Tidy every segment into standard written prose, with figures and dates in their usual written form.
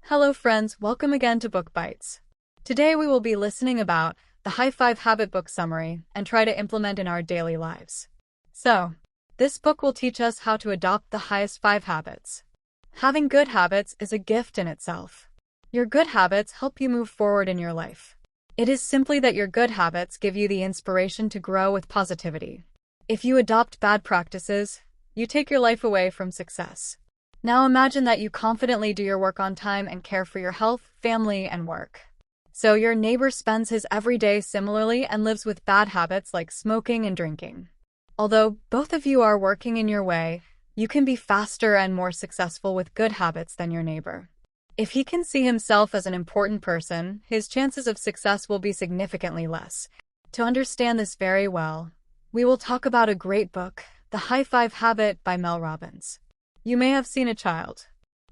Hello friends, welcome again to BookBytes. Today we will be listening about the High 5 Habit Book Summary and try to implement in our daily lives. So, this book will teach us how to adopt the highest 5 habits. Having good habits is a gift in itself. Your good habits help you move forward in your life. It is simply that your good habits give you the inspiration to grow with positivity. If you adopt bad practices, you take your life away from success. Now imagine that you confidently do your work on time and care for your health, family, and work. So your neighbor spends his every day similarly and lives with bad habits like smoking and drinking. Although both of you are working in your way, you can be faster and more successful with good habits than your neighbor. If he can see himself as an important person, his chances of success will be significantly less. To understand this very well, we will talk about a great book, The High 5 Habit by Mel Robbins. You may have seen a child.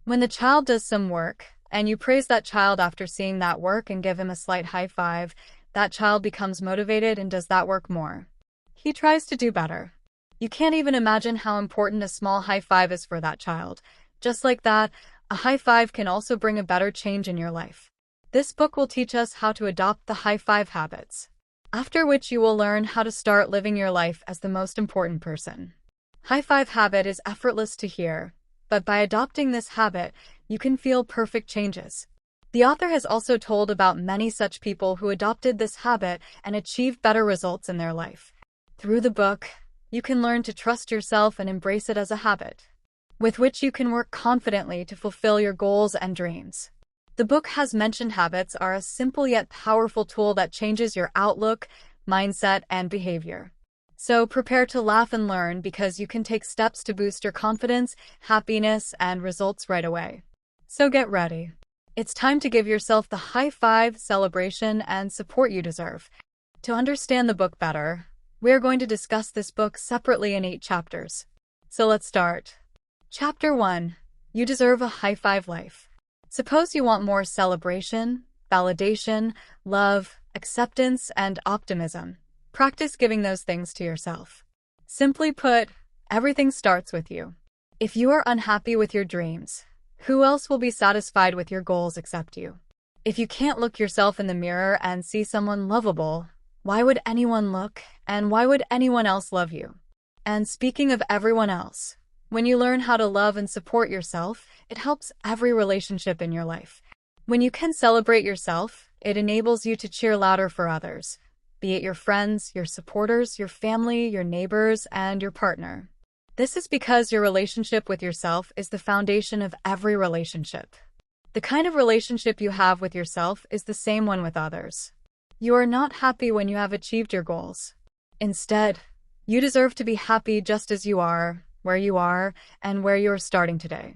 When the child does some work, and you praise that child after seeing that work and give him a slight high five, that child becomes motivated and does that work more. He tries to do better. You can't even imagine how important a small high five is for that child. Just like that, a high five can also bring a better change in your life. This book will teach us how to adopt the high 5 habits, after which you will learn how to start living your life as the most important person. High 5 habit is effortless to hear, but by adopting this habit, you can feel perfect changes. The author has also told about many such people who adopted this habit and achieved better results in their life. Through the book, you can learn to trust yourself and embrace it as a habit, with which you can work confidently to fulfill your goals and dreams. The book has mentioned habits are a simple yet powerful tool that changes your outlook, mindset, and behavior. So prepare to laugh and learn because you can take steps to boost your confidence, happiness, and results right away. So get ready. It's time to give yourself the high 5 celebration and support you deserve. To understand the book better, we're going to discuss this book separately in 8 chapters. So let's start. Chapter 1. You deserve a high 5 life. Suppose you want more celebration, validation, love, acceptance, and optimism. Practice giving those things to yourself. Simply put, everything starts with you. If you are unhappy with your dreams, who else will be satisfied with your goals except you? If you can't look yourself in the mirror and see someone lovable, why would anyone look, and why would anyone else love you? And speaking of everyone else, when you learn how to love and support yourself, it helps every relationship in your life. When you can celebrate yourself, it enables you to cheer louder for others, be it your friends, your supporters, your family, your neighbors, and your partner. This is because your relationship with yourself is the foundation of every relationship. The kind of relationship you have with yourself is the same one with others. You are not happy when you have achieved your goals. Instead, you deserve to be happy just as you are, where you are, and where you are starting today.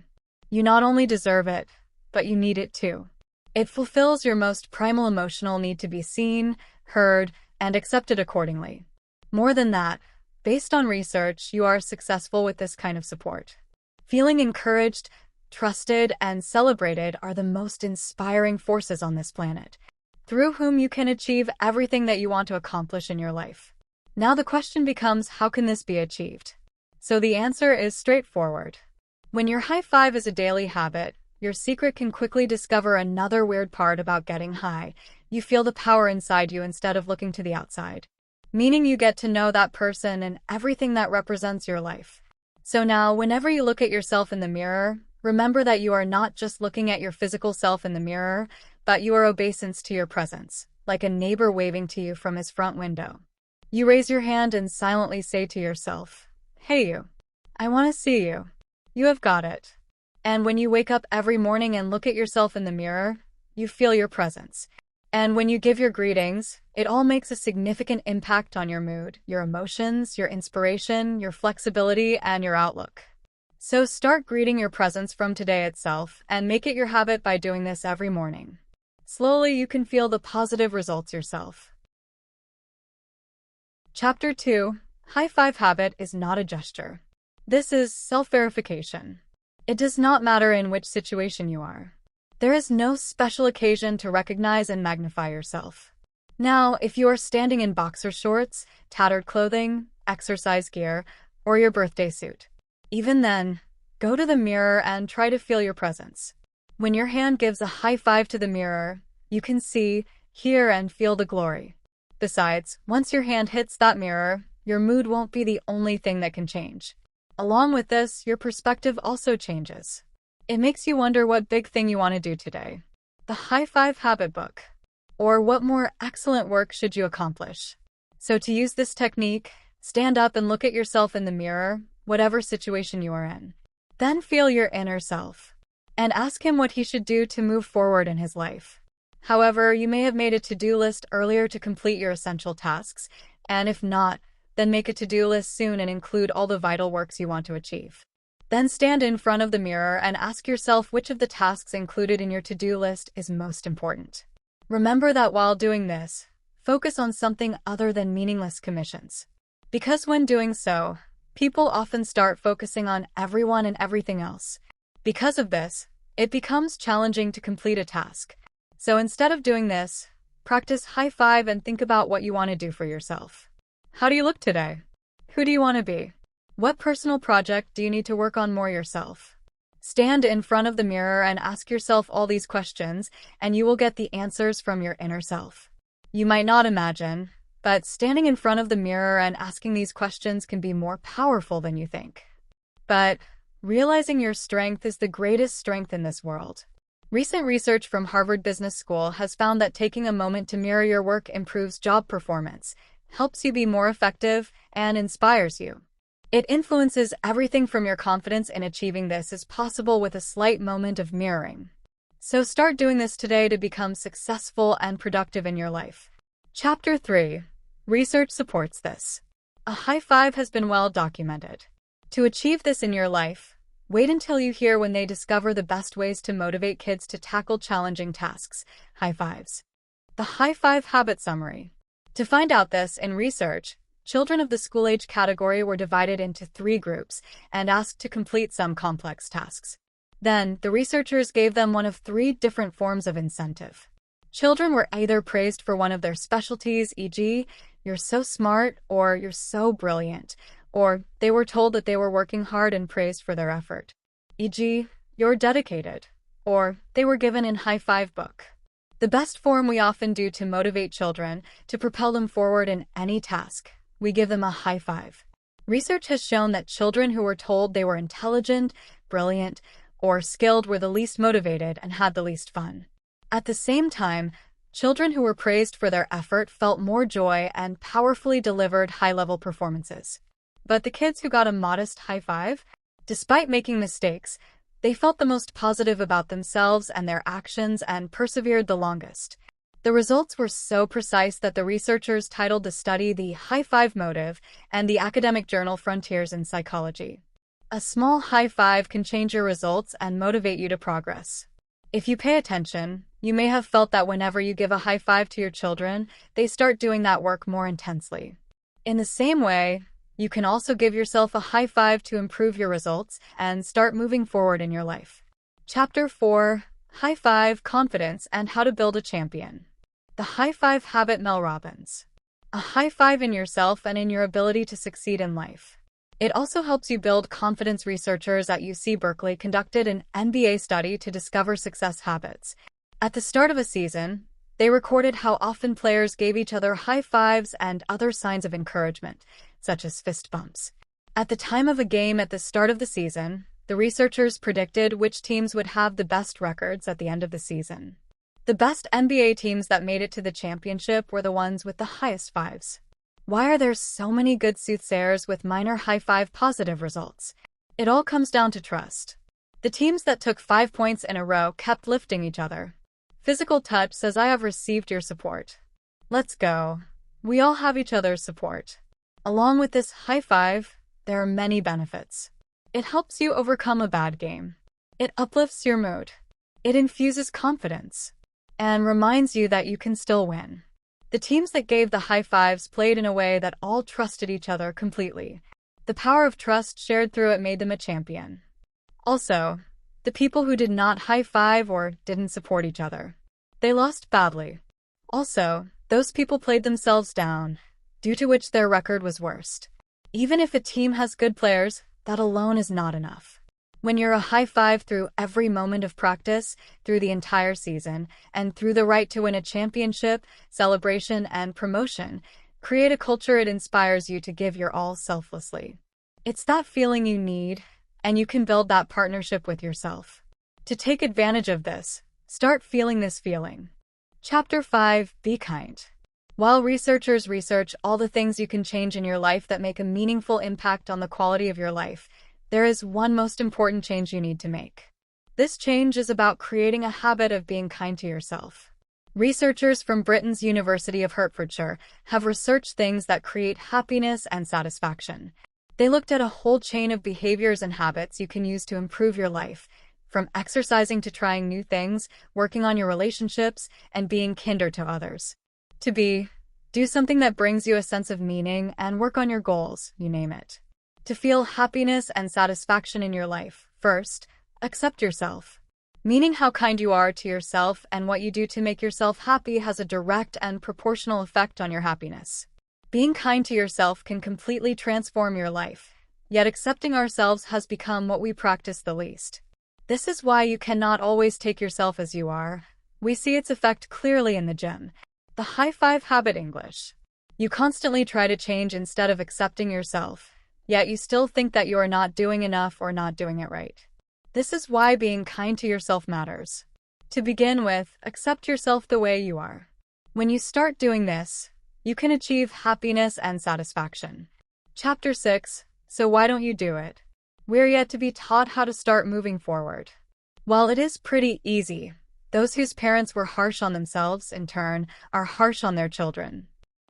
You not only deserve it, but you need it too. It fulfills your most primal emotional need to be seen, heard, and accepted accordingly. More than that, based on research, you are successful with this kind of support. Feeling encouraged, trusted, and celebrated are the most inspiring forces on this planet, through whom you can achieve everything that you want to accomplish in your life. Now the question becomes, how can this be achieved? So the answer is straightforward. When your high 5 is a daily habit, your secret can quickly discover another weird part about getting high. You feel the power inside you instead of looking to the outside. Meaning you get to know that person and everything that represents your life. So now, whenever you look at yourself in the mirror, remember that you are not just looking at your physical self in the mirror, but you are obeisance to your presence, like a neighbor waving to you from his front window. You raise your hand and silently say to yourself, "Hey you, I want to see you. You have got it." And when you wake up every morning and look at yourself in the mirror, you feel your presence. And when you give your greetings, it all makes a significant impact on your mood, your emotions, your inspiration, your flexibility, and your outlook. So start greeting your presence from today itself and make it your habit by doing this every morning. Slowly, you can feel the positive results yourself. Chapter 2. High 5 habit is not a gesture. This is self-verification. It does not matter in which situation you are. There is no special occasion to recognize and magnify yourself. Now, if you are standing in boxer shorts, tattered clothing, exercise gear, or your birthday suit, even then, go to the mirror and try to feel your presence. When your hand gives a high five to the mirror, you can see, hear, and feel the glory. Besides, once your hand hits that mirror, your mood won't be the only thing that can change. Along with this, your perspective also changes. It makes you wonder what big thing you want to do today. The High Five Habit Book. Or what more excellent work should you accomplish? So to use this technique, stand up and look at yourself in the mirror, whatever situation you are in. Then feel your inner self and ask him what he should do to move forward in his life. However, you may have made a to-do list earlier to complete your essential tasks, and if not, then make a to-do list soon and include all the vital works you want to achieve. Then stand in front of the mirror and ask yourself which of the tasks included in your to-do list is most important. Remember that while doing this, focus on something other than meaningless commissions. Because when doing so, people often start focusing on everyone and everything else. Because of this, it becomes challenging to complete a task. So instead of doing this, practice high five and think about what you want to do for yourself. How do you look today? Who do you want to be? What personal project do you need to work on more yourself? Stand in front of the mirror and ask yourself all these questions, and you will get the answers from your inner self. You might not imagine, but standing in front of the mirror and asking these questions can be more powerful than you think. But realizing your strength is the greatest strength in this world. Recent research from Harvard Business School has found that taking a moment to mirror your work improves job performance, helps you be more effective, and inspires you. It influences everything from your confidence in achieving this is possible with a slight moment of mirroring. So start doing this today to become successful and productive in your life. Chapter 3. Research supports this. A high five has been well documented. To achieve this in your life, wait until you hear when they discover the best ways to motivate kids to tackle challenging tasks. High fives. The High Five Habit Summary. To find out this in research, children of the school-age category were divided into 3 groups and asked to complete some complex tasks. Then, the researchers gave them one of 3 different forms of incentive. Children were either praised for one of their specialties, e.g., "You're so smart," or "You're so brilliant," or they were told that they were working hard and praised for their effort, e.g., "You're dedicated," or they were given an high five book. The best form we often do to motivate children, to propel them forward in any task, we give them a high five. Research has shown that children who were told they were intelligent, brilliant, or skilled were the least motivated and had the least fun. At the same time, children who were praised for their effort felt more joy and powerfully delivered high-level performances. But the kids who got a modest high five, despite making mistakes, they felt the most positive about themselves and their actions and persevered the longest. The results were so precise that the researchers titled the study the High Five Motive and the academic journal Frontiers in Psychology. A small high five can change your results and motivate you to progress. If you pay attention, you may have felt that whenever you give a high five to your children, they start doing that work more intensely. In the same way, you can also give yourself a high five to improve your results and start moving forward in your life. Chapter 4. High Five, Confidence, and How to Build a Champion. The High Five Habit. Mel Robbins. A high five in yourself and in your ability to succeed in life. It also helps you build confidence. Researchers at UC Berkeley conducted an NBA study to discover success habits. At the start of a season, they recorded how often players gave each other high fives and other signs of encouragement, such as fist bumps. At the time of a game at the start of the season, the researchers predicted which teams would have the best records at the end of the season. The best NBA teams that made it to the championship were the ones with the highest fives. Why are there so many good soothsayers with minor high five positive results? It all comes down to trust. The teams that took 5 points in a row kept lifting each other. Physical touch says, "I have received your support. Let's go." We all have each other's support. Along with this high five, there are many benefits. It helps you overcome a bad game. It uplifts your mood. It infuses confidence and reminds you that you can still win. The teams that gave the high fives played in a way that all trusted each other completely. The power of trust shared through it made them a champion. Also, the people who did not high five or didn't support each other, they lost badly. Also, those people played themselves down, due to which their record was worst. Even if a team has good players, that alone is not enough. When you're a high five through every moment of practice, through the entire season, and through the right to win a championship, celebration, and promotion, create a culture it inspires you to give your all selflessly. It's that feeling you need, and you can build that partnership with yourself. To take advantage of this, start feeling this feeling. Chapter 5: Be Kind. While researchers research all the things you can change in your life that make a meaningful impact on the quality of your life, there is one most important change you need to make. This change is about creating a habit of being kind to yourself. Researchers from Britain's University of Hertfordshire have researched things that create happiness and satisfaction. They looked at a whole chain of behaviors and habits you can use to improve your life, from exercising to trying new things, working on your relationships, and being kinder to others. Do something that brings you a sense of meaning and work on your goals, you name it. To feel happiness and satisfaction in your life, first, accept yourself. Meaning how kind you are to yourself and what you do to make yourself happy has a direct and proportional effect on your happiness. Being kind to yourself can completely transform your life, yet accepting ourselves has become what we practice the least. This is why you cannot always take yourself as you are. We see its effect clearly in the gym. The high five habit English. You constantly try to change instead of accepting yourself, yet you still think that you are not doing enough or not doing it right. This is why being kind to yourself matters. To begin with, accept yourself the way you are. When you start doing this, you can achieve happiness and satisfaction. Chapter 6: So why don't you do it? We're yet to be taught how to start moving forward. While it is pretty easy, those whose parents were harsh on themselves, in turn, are harsh on their children.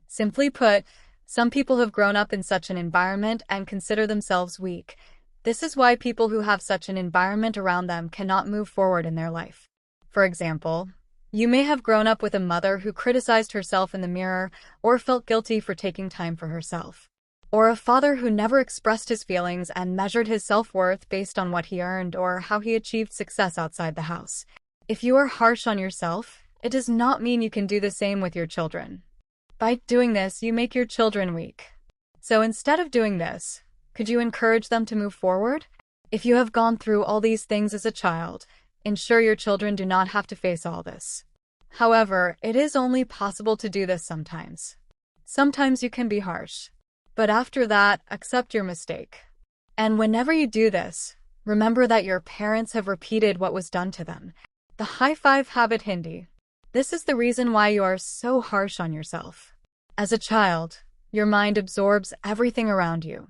Simply put, some people have grown up in such an environment and consider themselves weak. This is why people who have such an environment around them cannot move forward in their life. For example, you may have grown up with a mother who criticized herself in the mirror or felt guilty for taking time for herself. Or a father who never expressed his feelings and measured his self-worth based on what he earned or how he achieved success outside the house. If you are harsh on yourself, it does not mean you can do the same with your children. By doing this, you make your children weak. So instead of doing this, could you encourage them to move forward? If you have gone through all these things as a child, ensure your children do not have to face all this. However, it is only possible to do this sometimes. Sometimes you can be harsh. But after that, accept your mistake. And whenever you do this, remember that your parents have repeated what was done to them. The high five habit Hindi. This is the reason why you are so harsh on yourself. As a child, your mind absorbs everything around you.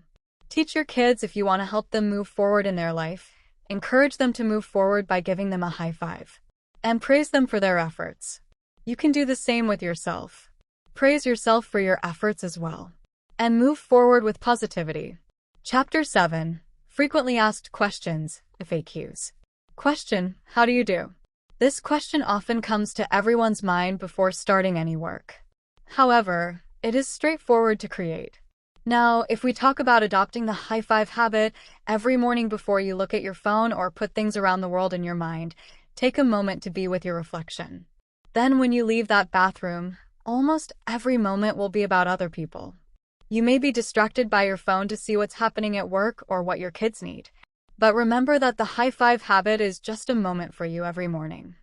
Teach your kids if you want to help them move forward in their life. Encourage them to move forward by giving them a high five. And praise them for their efforts. You can do the same with yourself. Praise yourself for your efforts as well. And move forward with positivity. Chapter 7: Frequently Asked Questions, FAQs. Question: How do you do? This question often comes to everyone's mind before starting any work. However, it is straightforward to create. Now, if we talk about adopting the high five habit, every morning before you look at your phone or put things around the world in your mind, take a moment to be with your reflection. Then when you leave that bathroom, almost every moment will be about other people. You may be distracted by your phone to see what's happening at work or what your kids need. But remember that the high five habit is just a moment for you every morning.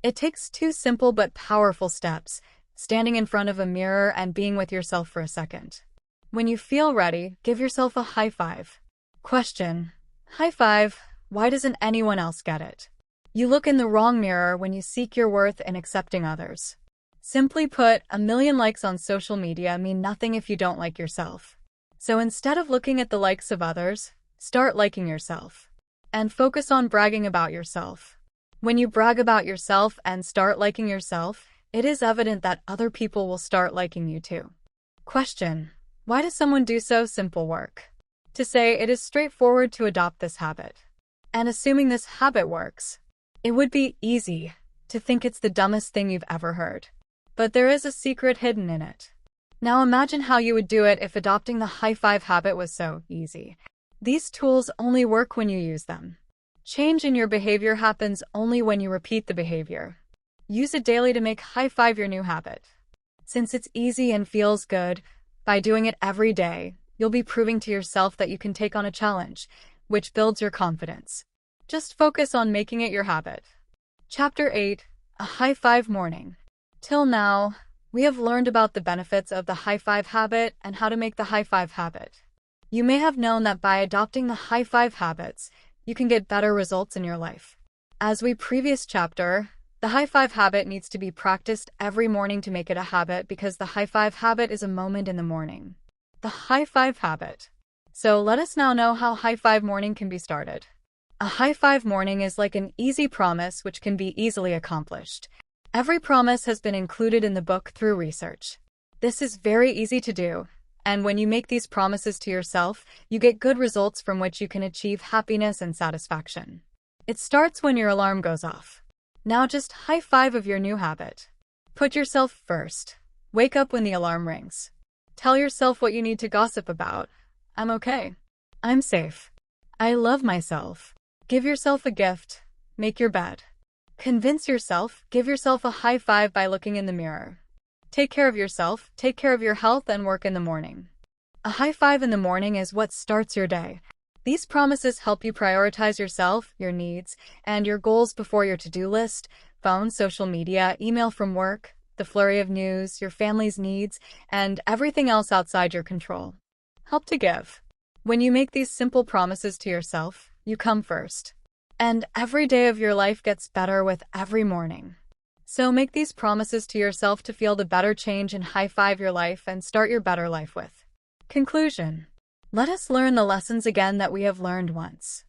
It takes 2 simple but powerful steps: standing in front of a mirror and being with yourself for a second. When you feel ready, give yourself a high five. Question: High five, why doesn't anyone else get it? You look in the wrong mirror when you seek your worth in accepting others. Simply put, 1,000,000 likes on social media mean nothing if you don't like yourself. So instead of looking at the likes of others, start liking yourself. And focus on bragging about yourself. When you brag about yourself and start liking yourself, it is evident that other people will start liking you too. Question: Why does someone do so simple work? To say it is straightforward to adopt this habit. And assuming this habit works, it would be easy to think it's the dumbest thing you've ever heard. But there is a secret hidden in it. Now imagine how you would do it if adopting the high five habit was so easy. These tools only work when you use them. Change in your behavior happens only when you repeat the behavior. Use it daily to make high five your new habit. Since it's easy and feels good, by doing it every day, you'll be proving to yourself that you can take on a challenge, which builds your confidence. Just focus on making it your habit. Chapter 8. A High Five Morning. Till now, we have learned about the benefits of the high five habit and how to make the high five habit. You may have known that by adopting the high five habits, you can get better results in your life. As we previous chapter, the high five habit needs to be practiced every morning to make it a habit because the high five habit is a moment in the morning. The high five habit. So let us now know how high five morning can be started. A high five morning is like an easy promise which can be easily accomplished. Every promise has been included in the book through research. This is very easy to do, and when you make these promises to yourself, you get good results from which you can achieve happiness and satisfaction. It starts when your alarm goes off. Now just high five of your new habit. Put yourself first. Wake up when the alarm rings. Tell yourself what you need to gossip about. I'm okay. I'm safe. I love myself. Give yourself a gift. Make your bed. Convince yourself. Give yourself a high five by looking in the mirror. Take care of yourself. Take care of your health and work in the morning. A high five in the morning is what starts your day. These promises help you prioritize yourself, your needs, and your goals before your to-do list, phone, social media, email from work, the flurry of news, your family's needs, and everything else outside your control. Help to give. When you make these simple promises to yourself, you come first. And every day of your life gets better with every morning. So make these promises to yourself to feel the better change and high five your life and start your better life with. Conclusion. Let us learn the lessons again that we have learned once.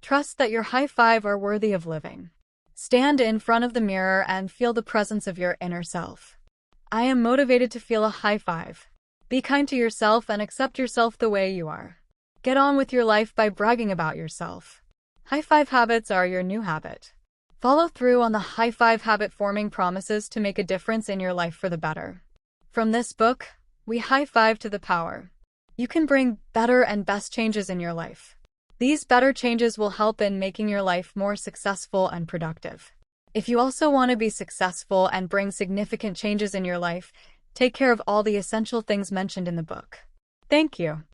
Trust that your high five are worthy of living. Stand in front of the mirror and feel the presence of your inner self. I am motivated to feel a high five. Be kind to yourself and accept yourself the way you are. Get on with your life by bragging about yourself. High five habits are your new habit. Follow through on the high five habit forming promises to make a difference in your life for the better. From this book, we high five to the power. You can bring better and best changes in your life. These better changes will help in making your life more successful and productive. If you also want to be successful and bring significant changes in your life, take care of all the essential things mentioned in the book. Thank you.